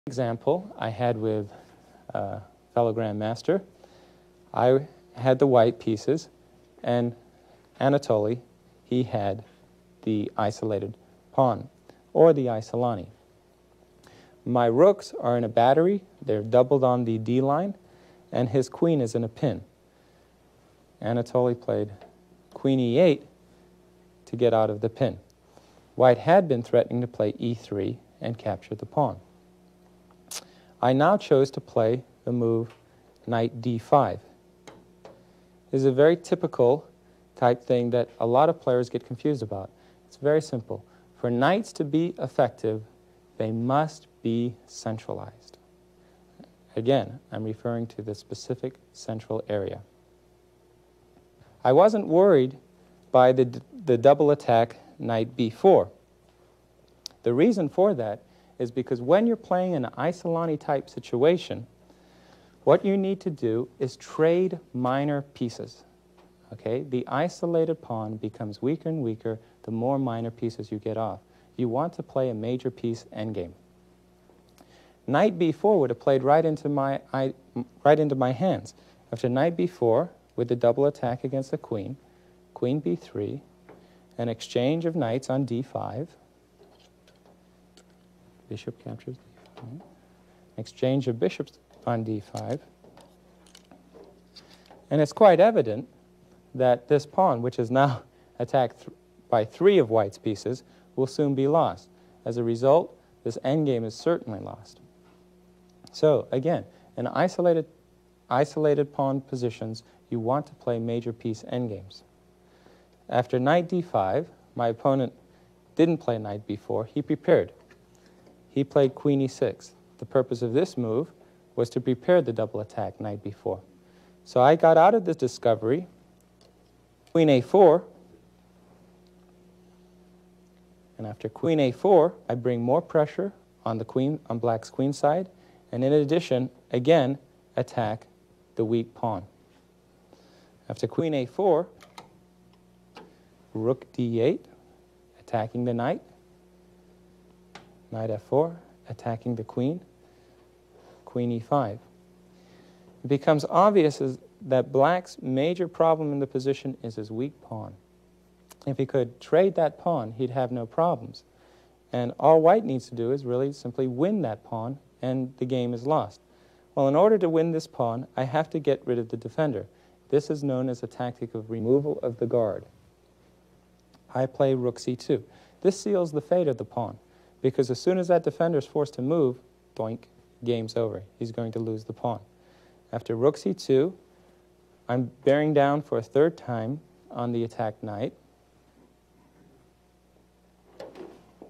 Example I had with fellow grandmaster. I had the white pieces, and Anatoly, he had the isolated pawn, or the isolani. My rooks are in a battery. They're doubled on the D line, and his queen is in a pin. Anatoly played queen e8 to get out of the pin. White had been threatening to play e3 and capture the pawn. I now chose to play the move knight d5. This is a very typical type thing that a lot of players get confused about. It's very simple. For knights to be effective, they must be centralized. Again, I'm referring to the specific central area. I wasn't worried by the double attack knight b4. The reason for that is because when you're playing an isolani type situation, what you need to do is trade minor pieces. Okay? The isolated pawn becomes weaker and weaker the more minor pieces you get off. You want to play a major piece endgame. Knight b4 would have played right into my hands. After knight b4, with the double attack against the queen, queen b3, an exchange of knights on d5, bishop captures d5, exchange of bishops on d5, and it's quite evident that this pawn, which is now attacked by 3 of white's pieces, will soon be lost. As a result, this endgame is certainly lost. So, again, in isolated pawn positions, you want to play major piece endgames. After knight d5, my opponent didn't play knight b4, he prepared. He played queen e6. The purpose of this move was to prepare the double attack knight b4. So I got out of this discovery, queen a4, and after queen a4, I bring more pressure on black's queen side, and in addition, again, attack the weak pawn. After queen a4, rook d8, attacking the knight, knight f4, attacking the queen, queen e5. It becomes obvious that black's major problem in the position is his weak pawn. If he could trade that pawn, he'd have no problems. And all white needs to do is really simply win that pawn, and the game is lost. Well, in order to win this pawn, I have to get rid of the defender. This is known as a tactic of removal of the guard. I play rook c2. This seals the fate of the pawn, because as soon as that defender is forced to move, doink, game's over. He's going to lose the pawn. After rook c2, I'm bearing down for a third time on the attacked knight.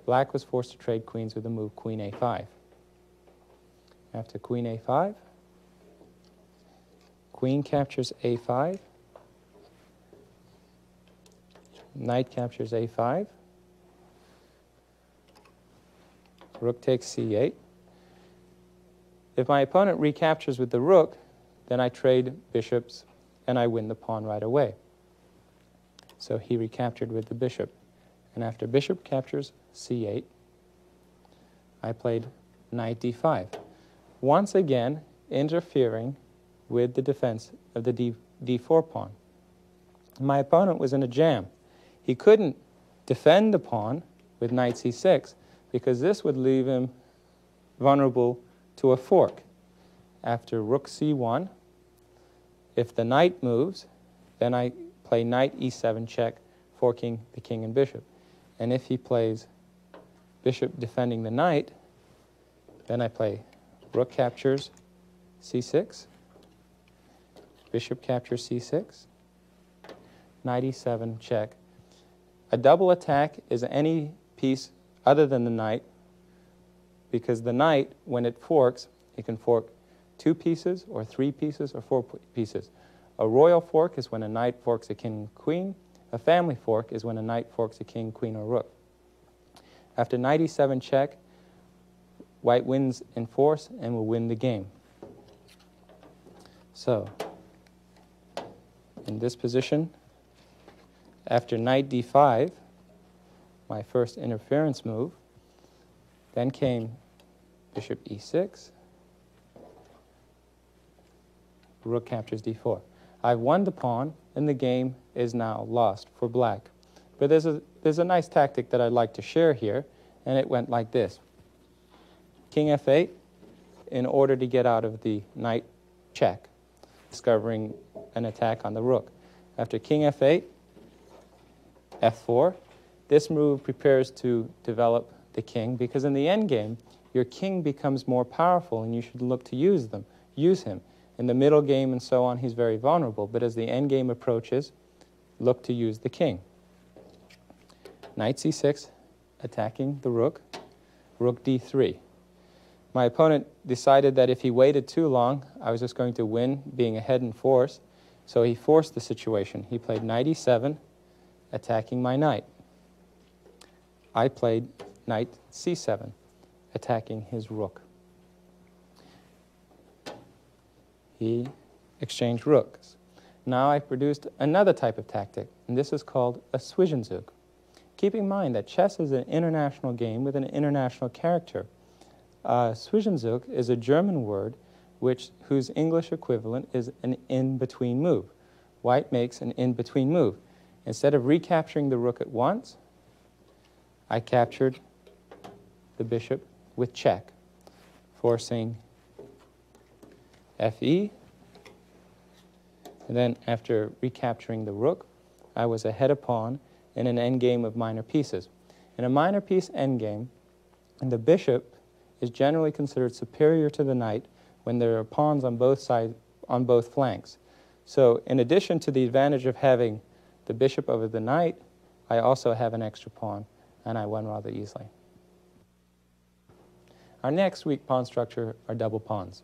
Black was forced to trade queens with the move queen a5. After queen a5, queen captures a5, knight captures a5, rook takes c8. If my opponent recaptures with the rook, then I trade bishops and I win the pawn right away. So he recaptured with the bishop. And after bishop captures c8, I played knight d5. Once again, interfering with the defense of the d4 pawn. My opponent was in a jam. He couldn't defend the pawn with knight c6 because this would leave him vulnerable to a fork. After rook c1, if the knight moves, then I play knight e7 check, forking the king and bishop. And if he plays bishop defending the knight, then I play rook captures c6, bishop captures c6, knight e7 check. A double attack is any piece other than the knight, because the knight, when it forks, it can fork 2 pieces or 3 pieces or 4 pieces. A royal fork is when a knight forks a king and queen. A family fork is when a knight forks a king, queen, or rook. After knight e7 check, white wins in force and will win the game. So, in this position, after knight d5, my first interference move, then came bishop e6, rook captures d4. I've won the pawn, and the game is now lost for black. But there's a nice tactic that I'd like to share here, and it went like this. King f8, in order to get out of the knight check, discovering an attack on the rook. After king f8, f4, this move prepares to develop the king, because in the endgame, your king becomes more powerful, and you should look to use him. In the middle game and so on, he's very vulnerable, but as the endgame approaches, look to use the king. Knight c6, attacking the rook, rook d3. My opponent decided that if he waited too long, I was just going to win, being ahead in force, so he forced the situation. He played knight e7, attacking my knight. I played knight c7, attacking his rook. He exchanged rooks. Now I produced another type of tactic, and this is called a Zwischenzug. Keep in mind that chess is an international game with an international character. Zwischenzug is a German word whose English equivalent is an in-between move. White makes an in-between move. Instead of recapturing the rook at once, I captured the bishop with check, forcing fe, and then after recapturing the rook, I was ahead a pawn in an endgame of minor pieces. In a minor piece endgame, the bishop is generally considered superior to the knight when there are pawns on both sides, on both flanks. So in addition to the advantage of having the bishop over the knight, I also have an extra pawn, and I won rather easily. Our next weak pawn structure are double pawns.